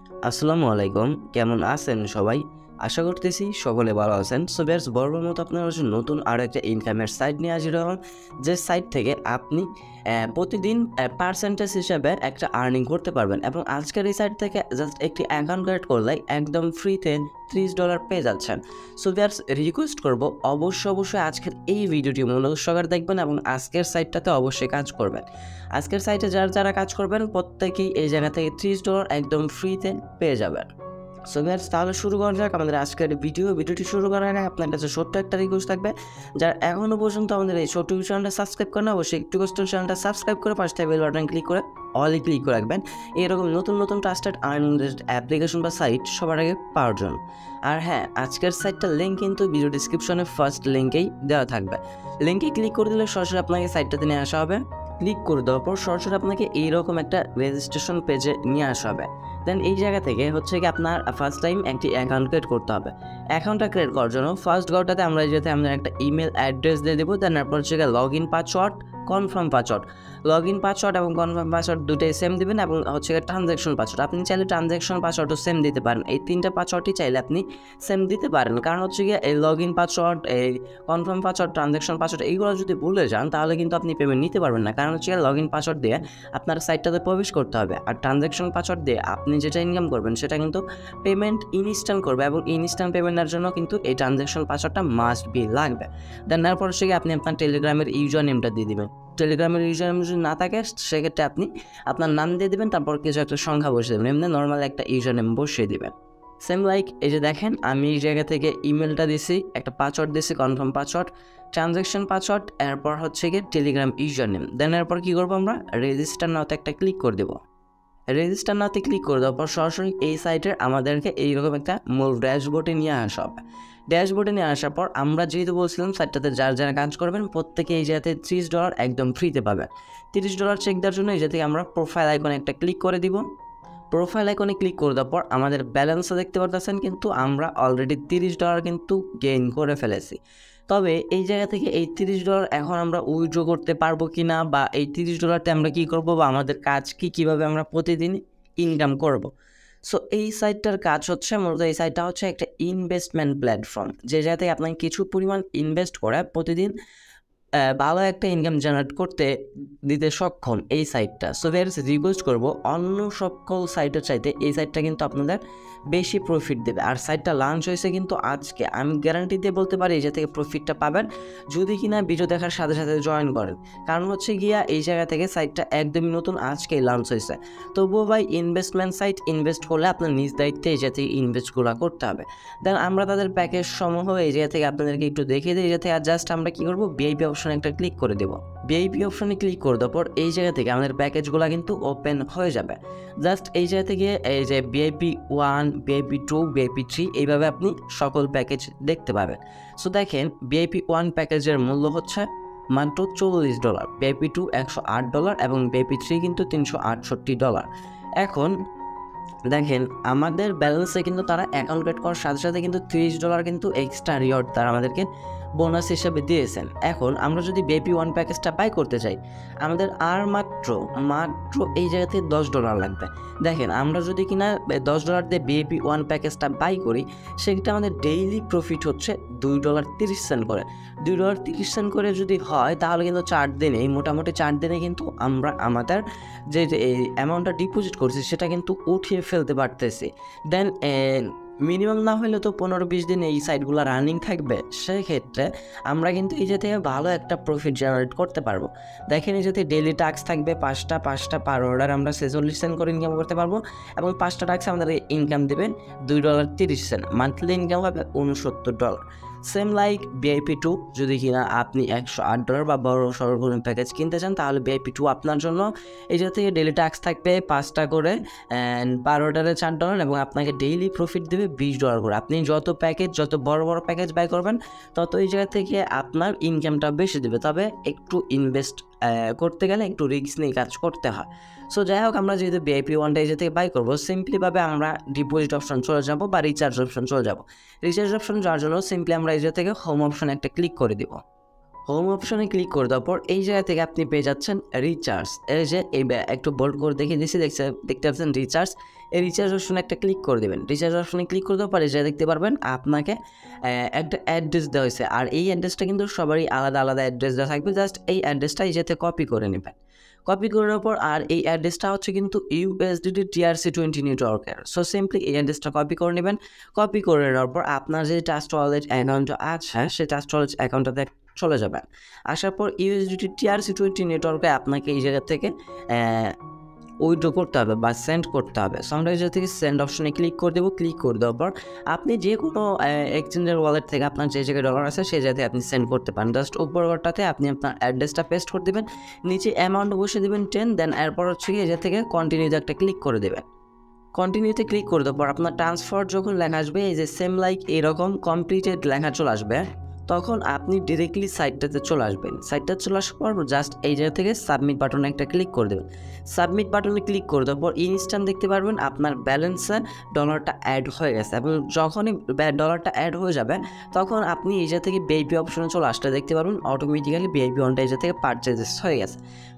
আসসালামু আলাইকুম, কেমন আছেন সবাই? আশা করতেছি সকলে ভালো আছেন। সো ভিউয়ার্স, বরাবর মতো আপনার জন্য নতুন আরও একটা ইনকামের সাইট নিয়ে হাজির হলাম, যে সাইট থেকে আপনি প্রতিদিন পার্সেন্টেজ হিসাবে একটা আর্নিং করতে পারবেন। এবং আজকের এই সাইট থেকে জাস্ট একটি অ্যাকাউন্ট ক্রিয়েট করলে একদম ফ্রিতে $30 পেয়ে যাচ্ছেন। সো ভিউয়ার্স, রিকোয়েস্ট করব অবশ্যই আজকের এই ভিডিওটি মনোযোগ সহকারে দেখবেন এবং আজকের সাইটটাতে অবশ্যই কাজ করবেন। আজকের সাইটে যারা কাজ করবেন প্রত্যেকেই এই জায়গা থেকে $30 একদম ফ্রিতে পেয়ে যাবেন। সো ভিউয়ার্স, তাহলে শুরু করা যাক আমাদের আজকের ভিডিওটি শুরু করার আগে আপনার কাছে ছোট্ট একটা রিকোয়েস্ট থাকবে, যারা এখনও পর্যন্ত আমাদের এই ছোট্ট চ্যানেলটা সাবস্ক্রাইব করেন, অবশ্যই একটু কষ্ট চ্যানেলটা সাবস্ক্রাইব করে পাশে বেল বাটন ক্লিক করে অলে ক্লিক করে রাখবেন এরকম নতুন ট্রাস্টেড আর্নিং অ্যাপ্লিকেশন বা সাইট সবার আগে পাওয়ার জন্য। আর হ্যাঁ, আজকের সাইটটার লিঙ্ক কিন্তু ভিডিও ডিসক্রিপশনে ফার্স্ট লিঙ্কেই দেওয়া থাকবে। লিঙ্কে ক্লিক করে দিলে সরাসরি আপনাকে সাইটটাতে নিয়ে আসা হবে। ক্লিক করে দেওয়ার পর সরাসরি আপনাকে এইরকম একটা রেজিস্ট্রেশন পেজে নিয়ে আসা হবে। দেন এই জায়গা থেকে হচ্ছে কি আপনার ফার্স্ট টাইম একটি অ্যাকাউন্ট ক্রিয়েট করতে হবে। অ্যাকাউন্টটা ক্রিয়েট করার জন্য ফার্স্ট ঘরটাতে আমরা যেতে আমরা একটা ইমেল অ্যাড্রেস দিয়ে দেবো। দেন তারপর হচ্ছে log in password, confirm password, log in password এবং কনফার্ম পাসওয়ার্ড দুটোই সেম দেবেন। এবং হচ্ছে ট্রানজ্যাকশন পাসওয়ার্ড, আপনি চাইলে ট্রানজ্যাকশন পাসওয়ার্ডও সেম দিতে পারেন। এই তিনটা পাসওয়ার্ডই চাইলে আপনি সেম দিতে পারেন, কারণ হচ্ছে গিয়ে এই লগ ইন পাসওয়ার্ড, এই কনফার্ম পাসওয়ার্ড, ট্রানজ্যাকশন পাসওয়ার্ড এইগুলো যদি ভুলে যান তাহলে কিন্তু আপনি পেমেন্ট নিতে পারবেন না। কারণ হচ্ছে লগ ইন পাসওয়ার্ড দিয়ে আপনার সাইটটাতে প্রবেশ করতে হবে, আর ট্রানজ্যাকশন পাসওয়ার্ড দিয়ে আপনি যেটা ইনকাম করবেন সেটা কিন্তু পেমেন্ট ইনস্ট্যান্ট করবে, এবং ইনস্ট্যান্ট পেমেন্টের জন্য কিন্তু এই ট্রানজ্যাকশন পাসওয়ার্ডটা মাস্ট বি লাগবে। দেন তারপর হচ্ছে আপনি আপনার টেলিগ্রামের ইউজার নেমটা দিয়ে দিবেন। টেলিগ্রামের ইউজার নেম যদি না থাকে সেক্ষেত্রে আপনি আপনার নাম দিয়ে দেবেন, তারপর কিছু একটা সংখ্যা বসিয়ে দেবেন, এমনি নর্মাল একটা ইউজার নেম বসিয়ে দেবেন। সেম লাইক এই যে দেখেন, আমি এই জায়গা থেকে ইমেলটা দিছি, একটা পাসওয়ার্ড দিছি, কনফার্ম পাসওয়ার্ড, ট্রানজ্যাকশন পাসওয়ার্ড, এরপর হচ্ছে গিয়ে টেলিগ্রাম ইউজার নেম। দেন এরপর কী করবো, আমরা রেজিস্টার নাওতে একটা ক্লিক করে দেবো। রেজিস্টার নাওতে ক্লিক করে দেওয়ার পর সরাসরি এই সাইটের আমাদেরকে এইরকম একটা মূল ড্যাশবোর্ডে নিয়ে আসা হবে। ড্যাশবোর্ডে নিয়ে আসার পর আমরা যেহেতু বলছিলাম সাইটটাতে যারা কাজ করবেন প্রত্যেকে এই জায়গাতে $30 একদম ফ্রিতে পাবেন। $30 চেক দেওয়ার জন্য এই জায়গা থেকে আমরা প্রোফাইল আইকনে একটা ক্লিক করে দিব। প্রোফাইল আইকনে ক্লিক করে দেওয়ার পর আমাদের ব্যালেন্সও দেখতে পারতেছেন, কিন্তু আমরা অলরেডি $30 কিন্তু গেইন করে ফেলেছি। তবে এই জায়গা থেকে এই $30 এখন আমরা উইথড্র করতে পারবো কি না, বা এই $30তে আমরা কী করবো, বা আমাদের কাজ কীভাবে আমরা প্রতিদিন ইনকাম করব। সো এই সাইটটার কাজ হচ্ছে মূলত, এই সাইটটা হচ্ছে একটা ইনভেস্টমেন্ট প্ল্যাটফর্ম, যে জায়গাতে আপনাকে কিছু পরিমাণ ইনভেস্ট করে প্রতিদিন ভালো একটা ইনকাম জেনারেট করতে দিতে সক্ষম এই সাইটটা। সো ভিউয়ার্স, রিকোয়েস্ট করবো অন্য সকল সাইটের চাইতে এই সাইটটা কিন্তু আপনাদের বেশি প্রফিট দেবে। আর সাইটটা লঞ্চ হয়েছে কিন্তু আজকে, আমি গ্যারান্টি দিয়ে বলতে পারি এই জায়গা থেকে প্রফিটটা পাবেন যদি কিনা ভিডিও দেখার সাথে সাথে জয়েন করেন। কারণ হচ্ছে গিয়া এই জায়গা থেকে সাইটটা একদমই নতুন, আজকেই লঞ্চ হয়েছে। তবুও ভাই, ইনভেস্টমেন্ট সাইট, ইনভেস্ট করলে আপনার নিজ দায়িত্বে এই জায়গা থেকে ইনভেস্টগুলো করতে হবে। দেন আমরা তাদের প্যাকেজ সমূহ এই জায়গা থেকে আপনাদেরকে একটু দেখিয়ে দিই। এই জায়গা থেকে আর জাস্ট আমরা কী করবো, ভিআইপি অপশনে একটা ক্লিক করে দেবো। ভিআইপি অপশনে ক্লিক করে দেওয়ার পর এই জায়গা থেকে আমাদের প্যাকেজগুলো কিন্তু ওপেন হয়ে যাবে। জাস্ট এই জায়গা থেকে এই যে VIP 1, VIP 2, VIP 3 এইভাবে আপনি সকল প্যাকেজ দেখতে পাবেন। সো দেখেন, VIP 1 প্যাকেজের মূল্য হচ্ছে মাত্র $40, VIP 2 $108 এবং VIP 3 কিন্তু $368। এখন দেখেন, আমাদের ব্যালেন্সে কিন্তু তারা অ্যাকাউন্ট ক্রিয়েট করার সাথে সাথে কিন্তু $30 কিন্তু এক্সট্রা রিওয়ার্ড তারা আমাদেরকে বোনাস হিসেবে দিয়েছেন। এখন আমরা যদি VIP 1 প্যাকেজটা বাই করতে চাই, আমাদের আর মাত্র এই জায়গা থেকে $10 লাগবে। দেখেন, আমরা যদি কিনা $10 দিয়ে VIP 1 প্যাকেজটা বাই করি, সেক্ষেত্রে আমাদের ডেইলি প্রফিট হচ্ছে $2.30 করে। $2.30 করে যদি হয় তাহলে কিন্তু 4 দিনে, মোটামুটি 4 দিনে কিন্তু আমরা আমাদের যে অ্যামাউন্টটা ডিপোজিট করছি সেটা কিন্তু উঠিয়ে ফেলতে পারতেছি। দেন মিনিমাম না হলে তো 15-20 দিন এই সাইটগুলো রানিং থাকবে, সেক্ষেত্রে আমরা কিন্তু এই যে থেকে ভালো একটা প্রফিট জেনারেট করতে পারবো। দেখেন, এই যদি ডেইলি টাস্ক থাকবে 5টা পার অর্ডার আমরা 46 সেন্ট করে ইনকাম করতে পারবো, এবং 5টা টাস্ক আমাদের ইনকাম দেবেন $2.30, মান্থলি ইনকাম হবে $69। সেম লাইক VIP 2, যদি কিনা আপনি $108 বা বড় সর্বনিম্ন প্যাকেজ কিনতে চান, তাহলে VIP 2 আপনার জন্য। এই জায়গা থেকে ডেইলি টাস্ক থাকবে 5টা করে, অ্যান্ড পার অর্ডারে $4, এবং আপনাকে ডেইলি প্রফিট দেবে $20 করে। আপনি যত বড় প্যাকেজ বাই করবেন তত এই জায়গা থেকে আপনার ইনকামটা বেশি দেবে। তবে একটু ইনভেস্ট করতে গেলে একটু রিস্ক নিয়ে কাজ করতে হয়। সো যাই হোক, আমরা যেহেতু VIP 1টা এই জায়গা থেকে বাই করবো, সিম্পলিভাবে আমরা ডিপোজিট অপশন চলে যাব বা রিচার্জ অপশন চলে যাব। রিচার্জ অপশন যাওয়ার জন্য সিম্পলি আমরা এই জায়গা থেকে হোম অপশন একটা ক্লিক করে দিব। হোম অপশনে ক্লিক করে দেওয়ার পর এই জায়গা থেকে আপনি পেয়ে যাচ্ছেন রিচার্জ। এই যে একটু বোল্ড করে দেখিয়ে দিচ্ছি, দেখতে পাচ্ছেন রিচার্জ। এই রিচার্জ অপশনে একটা ক্লিক করে দেবেন। রিচার্জ অপশনে ক্লিক করে দেওয়ার পরে যা দেখতে পারবেন আপনাকে একটা অ্যাড্রেস দেওয়া হয়েছে, আর এই অ্যাড্রেসটা কিন্তু সবারই আলাদা আলাদা অ্যাড্রেস দেওয়া থাকবে। জাস্ট এই অ্যাড্রেসটা এই যাতে কপি করে নেবেন। কপি করার পর আর এই অ্যাড্রেসটা হচ্ছে কিন্তু USDT TRC20 নেটওয়ার্কের। সো সিম্পলি এই অ্যাড্রেসটা কপি করে নেবেন। কপি করে নেওয়ার পর আপনার যে ট্রাস্ট ওয়ালেট অ্যাকাউন্ট আছে সেই ট্রাস্ট ওয়ালেট অ্যাকাউন্টটাতে চলে যাবেন। আসার পর USDT TRC20 নেটওয়ার্কে আপনাকে এই জায়গা থেকে উইথড্র করতে হবে বা সেন্ড করতে হবে। সো আমরা এই জায়গা থেকে সেন্ড অপশনে ক্লিক করে দেবো। ক্লিক করে দেওয়ার পর আপনি যে কোনো এক্সচেঞ্জের ওয়ালেট থেকে আপনার যে জায়গায় ডলার আছে সেই জায়গায় আপনি সেন্ড করতে পারেন। জাস্ট উপরটাতে আপনি আপনার অ্যাড্রেসটা পেস্ট করে দেবেন, নিচে অ্যামাউন্ট বসে দেবেন 10, দেন এরপর হচ্ছে এই জায়গা থেকে কন্টিনিউতে একটা ক্লিক করে দেবেন। কন্টিনিউতে ক্লিক করে দেওয়ার পর আপনার ট্রান্সফার যখন লেখা আসবে, এই যে সেম লাইক এরকম কমপ্লিটেড লেখা চলে আসবে, তখন আপনি ডিরেক্টলি সাইটটাতে চলে আসবেন। সাইটটা চলে আসার পর জাস্ট এই জায়গা থেকে সাবমিট বাটনে একটা ক্লিক করে দেবেন। সাবমিট বাটনে ক্লিক করে দেওয়ার পর ইনস্ট্যান্ট দেখতে পারবেন আপনার ব্যালেন্সে ডলারটা অ্যাড হয়ে গেছে, এবং যখনই ডলারটা অ্যাড হয়ে যাবে তখন আপনি এই জায়গা থেকে ভিআইপি অপশনে চলে আসতে দেখতে পারবেন অটোমেটিক্যালি ভিআইপি ওয়ানটা এই জায়গা থেকে পারচেজেস হয়ে গেছে।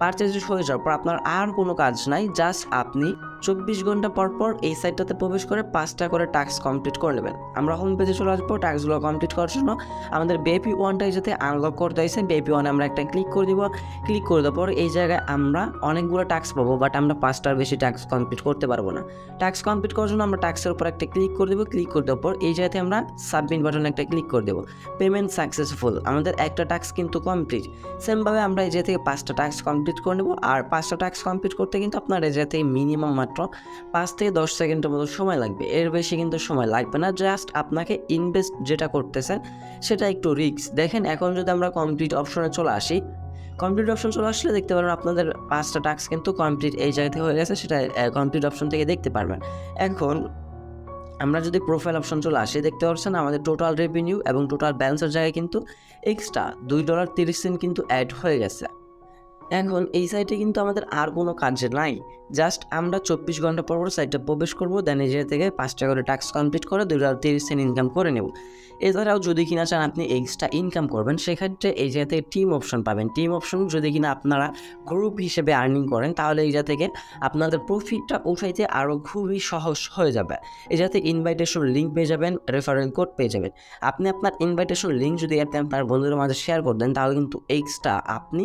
পারচেজেস হয়ে যাওয়ার পর আপনার আর কোনো কাজ নাই, জাস্ট আপনি 24 ঘন্টা পর পর এই সাইটটাতে প্রবেশ করে 5টা করে টাস্ক কমপ্লিট করে নেবেন। আমরা হোম পেজে চলে আসবো। টাস্কগুলো কমপ্লিট করার জন্য আমাদের ভিআইপি ওয়ানটা যাতে আনলক করতে হয়েছে, ভিআইপি ওয়ানে আমরা একটা ক্লিক করে দিব। ক্লিক করে দেওয়ার পর এই জায়গায় আমরা অনেকগুলো টাস্ক পাবো, বাট আমরা 5টার বেশি টাস্ক কমপ্লিট করতে পারবো না। টাস্ক কমপ্লিট করার জন্য আমরা টাস্কের উপর একটা ক্লিক করে দেবো। ক্লিক করে দেওয়ার পর এই জায়গাতে আমরা সাবমিট বাটনে একটা ক্লিক করে দেবো। পেমেন্ট সাকসেসফুল, আমাদের একটা টাস্ক কিন্তু কমপ্লিট। সেমভাবে আমরা এই জায়গা থেকে 5টা টাস্ক কমপ্লিট করে নেবো। আর 5টা টাস্ক কমপ্লিট করতে কিন্তু আপনার এই জায়গা থেকে মিনিমাম মাত্র 5 থেকে 10 সেকেন্ডের মতো সময় লাগবে, এর বেশি কিন্তু সময় লাগবে না। জাস্ট আপনাকে ইনভেস্ট যেটা করতেছেন সেটা একটু রিস্ক দেখেন। এখন যদি আমরা কমপ্লিট অপশনে চলে আসি, কমপ্লিট অপশন চলে আসলে দেখতে পারবেন আপনাদের 5টা টাস্ক কিন্তু কমপ্লিট এই জায়গা থেকে হয়ে গেছে, সেটা কমপ্লিট অপশন থেকে দেখতে পারবেন। এখন আমরা যদি প্রোফাইল অপশন চলে আসি, দেখতে পাচ্ছেন আমাদের টোটাল রেভিনিউ এবং টোটাল ব্যালেন্সের জায়গায় কিন্তু এক্সট্রা $2.30 কিন্তু অ্যাড হয়ে গেছে। এখন এই সাইটে কিন্তু আমাদের আর কোনো কাজ নাই, জাস্ট আমরা 24 ঘন্টা পর সাইটটা প্রবেশ করবো, দেন এই জায়গা থেকে 5টা করে টাস্ক কমপ্লিট করে $2.30 ইনকাম করে নেব। এছাড়াও যদি কিনা চান আপনি এক্সট্রা ইনকাম করবেন, সেক্ষেত্রে এই জায়গা থেকে টিম অপশন পাবেন। টিম অপশন যদি কিনা আপনারা গ্রুপ হিসেবে আর্নিং করেন, তাহলে এই জায়গা থেকে আপনাদের প্রফিটটা উঠাইতে আরও খুবই সহজ হয়ে যাবে। এই জায়গাতে ইনভাইটেশন লিঙ্ক পেয়ে যাবেন, রেফারেল কোড পেয়ে যাবেন। আপনি আপনার ইনভাইটেশন লিঙ্ক যদি আপনি আপনার বন্ধুদের মাঝে শেয়ার করে দেন, তাহলে কিন্তু এক্সট্রা আপনি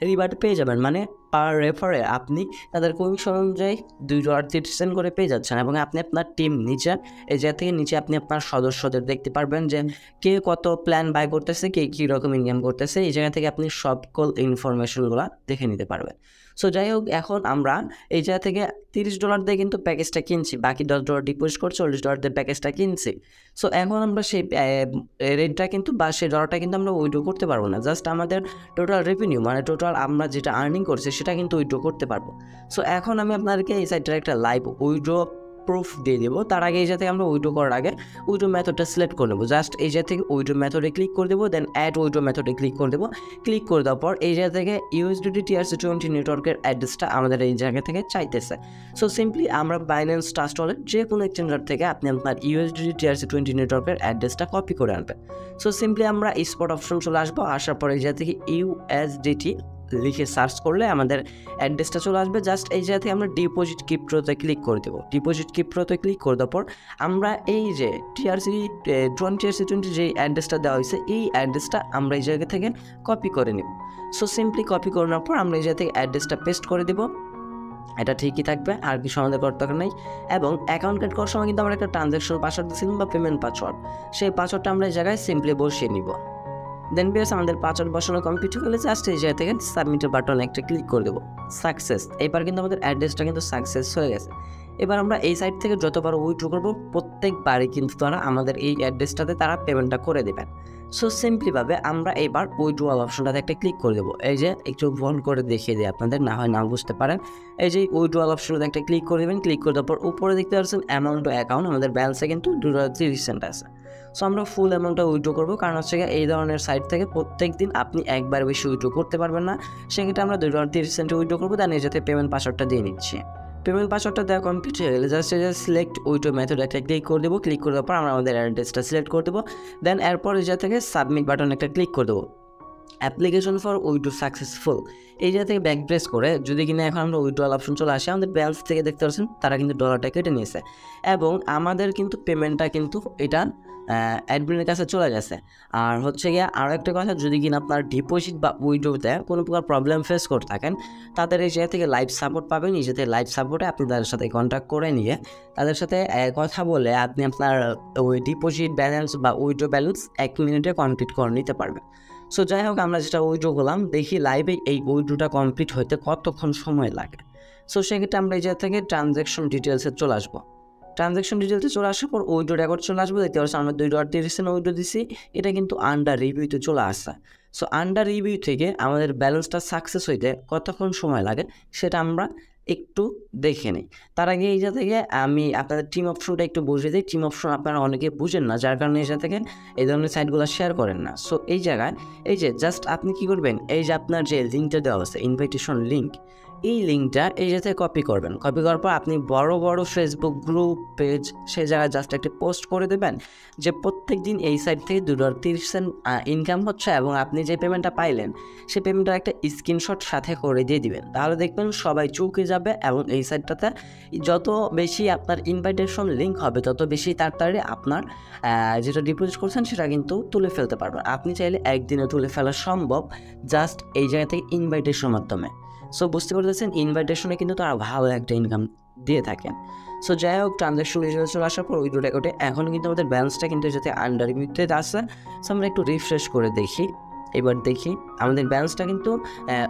রিওয়ার্ড পেয়ে যাবেন, মানে পার রেফারে আপনি তাদের কমিশন অনুযায়ী $2.30 করে পেয়ে যাচ্ছেন। এবং আপনি আপনার টিম নিচে এই জায়গা থেকে নিচে আপনি আপনার সদস্যদের দেখতে পারবেন যে কে কত প্ল্যান বাই করতেছে, কে কী রকম ইনকাম করতেছে। এই জায়গা থেকে আপনি সকল ইনফরমেশনগুলো দেখে নিতে পারবেন। সো যাই হোক, এখন আমরা এই জায়গা থেকে $30 দিয়ে কিন্তু প্যাকেজটা কিনছি, বাকি $10 ডিপোজিট করে $40 দিয়ে প্যাকেজটা কিনছি। সো এখন আমরা সেই রেটটা কিন্তু বা সেই ডলারটা কিন্তু আমরা উইথড্র করতে পারবো না। জাস্ট আমাদের টোটাল রেভিনিউ মানে টোটাল আমরা যেটা আর্নিং করছি সেটা কিন্তু উইথড্র করতে পারবো। সো এখন আমি আপনাদেরকে এই সাইটটার একটা লাইভ উইথড্র প্রুফ দিয়ে দেবো। তার আগে এই জায়গা থেকে আমরা উইথড্র করার আগে উইথড্র মেথডটা সিলেক্ট করে নেবো। জাস্ট এই জায়গা থেকে উইথড্র মেথডে ক্লিক করে দেবো, দেন অ্যাড উইথড্র মেথডে ক্লিক করে দেবো। ক্লিক করে দেওয়ার পর এই জায়গা থেকে USDT TRC20 নেটওয়ার্কের অ্যাড্রেসটা আমাদের এই জায়গা থেকে চাইতেছে। সো সিম্পলি আমরা বাইন্যান্স ট্রাস্ট ওয়ালেট যে কোনো এক্সচেঞ্জার থেকে আপনি আপনার USDT TRC20 নেটওয়ার্কের অ্যাড্রেসটা কপি করে আনবেন। সো সিম্পলি আমরা স্পট অপশন চলে আসবো। আসার পর এই জায়গা থেকে USDT লিখে সার্চ করলে আমাদের অ্যাড্রেসটা চলে আসবে। জাস্ট এই জায়গা থেকে আমরা ডিপোজিট ক্রিপ্টোতে ক্লিক করে দেবো। ডিপোজিট ক্রিপ্টোতে ক্লিক করে দেওয়ার পর আমরা এই যে TRC20 যে অ্যাড্রেসটা দেওয়া হয়েছে এই অ্যাড্রেসটা আমরা এই জায়গা থেকে কপি করে নেব। সো সিম্পলি কপি করে নেওয়ার পর আমরা এই জায়গা থেকে অ্যাড্রেসটা পেস্ট করে দেবো। এটা ঠিকই থাকবে, আর কি সন্দেহ করার দরকার নেই। এবং অ্যাকাউন্ট ক্রিয়েট করার সময় কিন্তু আমরা একটা ট্রানজ্যাকশন পাসওয়ার্ড দিয়েছিলাম বা পেমেন্ট পাসওয়ার্ড, সেই পাসওয়ার্ডটা আমরা এই জায়গায় সিম্পলি বসিয়ে নিব। দেন বিয়ার্স আমাদের পাসওয়ার্ড বসানো কমপ্লিট হয়ে গেলে জাস্ট এই জায়গা থেকে সাবমিটের বাটনে একটা ক্লিক করে দেবো। সাকসেস, এবার কিন্তু আমাদের অ্যাড্রেসটা কিন্তু সাকসেস হয়ে গেছে। এবার আমরা এই সাইট থেকে যতবার উইথড্র করবো প্রত্যেকবারই কিন্তু তারা আমাদের এই অ্যাড্রেসটাতে তারা পেমেন্টটা করে দেবেন। সো সিম্পলিভাবে আমরা এবার উইথড্রয়াল অপশনটাতে একটা ক্লিক করে দেবো। এই যে একটু ফোন করে দেখিয়ে দিই আপনাদের, না হয় না বুঝতে পারেন। এই যে উইথড্রয়াল অপশনটাতে একটা ক্লিক করে দেবেন। ক্লিক করে দেওয়ার পর উপরে দেখতে পাচ্ছেন অ্যামাউন্ট টু অ্যাকাউন্ট, আমাদের ব্যালেন্সে কিন্তু $2.30 আছে। সো আমরা ফুল অ্যামাউন্টটা উইথড্র করবো, কারণ হচ্ছে এই ধরনের সাইট থেকে প্রত্যেক দিন আপনি একবার বেশি উইথড্র করতে পারবেন না। সেক্ষেত্রে আমরা $2.30 উইথড্র করবো। তার যাতে পেমেন্ট পাসওয়ার্ডটা দিয়ে নিচ্ছি। পেমেন্ট পাসওয়ার্ডটা দেওয়া কমপ্লিট হয়ে গেলে জাস্ট সিলেক্ট উইথড্র মেথড একটা ক্লিক করে দেবো। ক্লিক করে দেওয়ার পর আমরা আমাদের অ্যাড্রেসটা সিলেক্ট করে দেবো। দেন এরপর এই জায়গা থেকে সাবমিট বাটন একটা ক্লিক করে দেবো। অ্যাপ্লিকেশন ফর উইথড্র সাকসেসফুল এই জায়গা থেকে ব্যাক প্রেস করে যদি কিনা এখন আমরা উইথড্রল অপশন চলে আসে, আমাদের ব্যালেন্স থেকে দেখতে পাচ্ছেন তারা কিন্তু ডলারটা কেটে নিয়েছে এবং আমাদের কিন্তু পেমেন্টটা কিন্তু এটা অ্যাডমিনের কাছে চলে গেছে। আর হচ্ছে গিয়ে আরও একটা কথা, যদি কিনা আপনার ডিপোজিট বা উইথড্রোতে কোনো প্রকার প্রবলেম ফেস করে থাকেন, তাদের এই জায়গা থেকে লাইভ সাপোর্ট পাবেন। এই জায়গাতে লাইভ সাপোর্টে আপনি তাদের সাথে কন্ট্যাক্ট করে নিয়ে তাদের সাথে কথা বলে আপনি আপনার ওই ডিপোজিট ব্যালেন্স বা উইথড্রো ব্যালেন্স 1 মিনিটে কমপ্লিট করে নিতে পারবেন। সো যাই হোক, আমরা যেটা উইথড্রো করলাম দেখি লাইভে এই উইথড্রোটা কমপ্লিট হতে কতক্ষণ সময় লাগে। সো সেক্ষেত্রে আমরা এই জায়গা থেকে ট্রানজ্যাকশন ডিটেলসে চলে আসবো। ট্রানজ্যাকশন ডিটেলসে চলে আসার পর উইথড্রো রেকর্ড চলে আসবো। দেখতে পাচ্ছি আমরা $2.30 উইথড্রো দিছি, এটা কিন্তু আন্ডার রিভিউতে চলে আসছে। সো আন্ডার রিভিউ থেকে আমাদের ব্যালেন্সটা সাকসেস হইতে কতক্ষণ সময় লাগে সেটা আমরা একটু দেখে নিই। তার আগে এই জায়গা থেকে আমি আপনাদের টিম অপশনটা একটু বুঝিয়ে দিই। টিম অপশন আপনারা অনেকে বুঝেন না, যার কারণে এই জায়গা থেকে এই ধরনের সাইটগুলো শেয়ার করেন না। সো এই জায়গায় এই যে জাস্ট আপনি কী করবেন, এই যে আপনার যে লিঙ্কটা দেওয়া আছে ইনভাইটেশন লিঙ্ক, এই লিঙ্কটা এই জায়গায় কপি করবেন। কপি করার পর আপনি বড় বড় ফেসবুক গ্রুপ পেজ সেই জায়গায় জাস্ট একটা পোস্ট করে দেবেন যে প্রত্যেক দিন এই সাইট থেকে $2.30 ইনকাম হচ্ছে এবং আপনি যে পেমেন্টটা পাইলেন সেই পেমেন্টটা একটা স্ক্রিনশট সাথে করে দিয়ে দিবেন। তাহলে দেখবেন সবাই চৌকে যাবে এবং এই সাইটটাতে যত বেশি আপনার ইনভাইটেশন লিঙ্ক হবে তত বেশি তাড়াতাড়ি আপনার যেটা ডিপোজিট করছেন সেটা কিন্তু তুলে ফেলতে পারবেন। আপনি চাইলে একদিনে তুলে ফেলা সম্ভব জাস্ট এই জায়গা থেকে ইনভাইটেশনের মাধ্যমে। সো বুঝতে পারতেছেন ইনভাইটেশনে কিন্তু তারা ভালো একটা ইনকাম দিয়ে থাকেন। সো যাই হোক, ট্রানজ্যাকশন রিজাল্ট চলে আসার পর উইথড্র রেকর্ডে এখন কিন্তু আমাদের ব্যালেন্সটা কিন্তু যাতে আন্ডার রিভিউতে আসছে। সো আমরা একটু রিফ্রেশ করে দেখি। এবার দেখি আমাদের ব্যালেন্সটা কিন্তু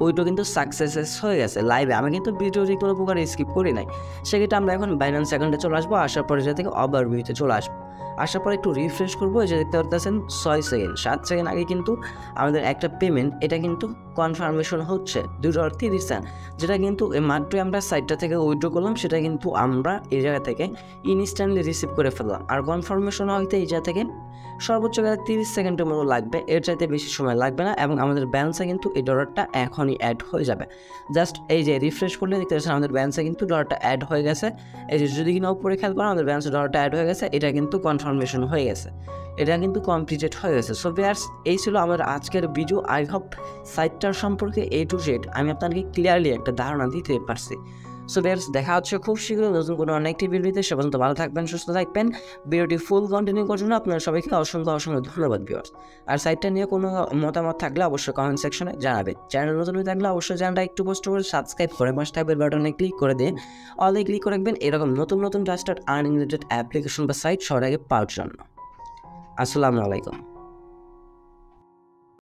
উইথড্র কিন্তু সাকসেস হয়ে গেছে লাইভে। আমি কিন্তু ভিডিওটি কোনো প্রকার স্কিপ করি নাই। সেক্ষেত্রে আমরা এখন বাইন্যান্স অ্যাকাউন্টে চলে আসবো। আসার পরে যে থেকে ওভারভিউতে চলে আসবো। আসার পরে একটু রিফ্রেশ করবো। এই যে দেখতে পাচ্ছেন 6 সেকেন্ড 7 সেকেন্ড আগে কিন্তু আমাদের একটা পেমেন্ট এটা কিন্তু কনফার্মেশন হচ্ছে $2.30, যেটা কিন্তু মাত্রই আমরা সাইটটা থেকে উইথড্র করলাম সেটা কিন্তু আমরা এই জায়গা থেকে ইনস্ট্যান্টলি রিসিভ করে ফেললাম। আর কনফার্মেশন হইতে এই জায়গা থেকে সর্বোচ্চ 30 সেকেন্ডের মতো লাগবে, এর চাইতে বেশি সময় লাগবে না এবং আমাদের ব্যালেন্সে কিন্তু এই ডলারটা এখনই অ্যাড হয়ে যাবে। জাস্ট এই যে রিফ্রেশ করলে দেখতে পাচ্ছেন আমাদের ব্যালেন্সে কিন্তু ডলারটা অ্যাড হয়ে গেছে। এই যে যদি কিনা উপরে খেয়াল করেন আমাদের ব্যালেন্সে ডলারটা অ্যাড হয়ে গেছে, এটা কিন্তু কনফার্মেশন হয়ে গেছে, এটা কিন্তু কমপ্লিটেড হয়ে গেছে। সো ভিউয়ার্স, এই ছিল আমার আজকের ভিডিও। আই হোপ সাইটটার সম্পর্কে A to Z আমি আপনাদেরকে ক্লিয়ারলি একটা ধারণা দিতে পারছি। সো ভিউয়ার্স, দেখা হচ্ছে খুব শীঘ্রই নতুন কোনো অনেকটি ভিডিওতে। সে পর্যন্ত ভালো থাকবেন, সুস্থ থাকবেন। ভিডিওটি ফুল কন্টিনিউ করার জন্য আপনারা সবাইকে অসংখ্য ধন্যবাদ ভিউয়ার্স। আর সাইটটা নিয়ে কোনো মতামত থাকলে অবশ্যই কমেন্ট সেকশনে জানাবেন। চ্যানেল নতুন হয়ে থাকলে অবশ্যই চ্যানেলটা একটু পোস্ট করে সাবস্ক্রাইব করে পাশে থাকবে বাটনে ক্লিক করে দিয়ে অলে ক্লিক করে রাখবেন এরকম নতুন ট্রাস্টেড আর্নিং রিলেটেড অ্যাপ্লিকেশন বা সাইট সবার আগে পাওয়ার জন্য। আসসালামু আলাইকুম।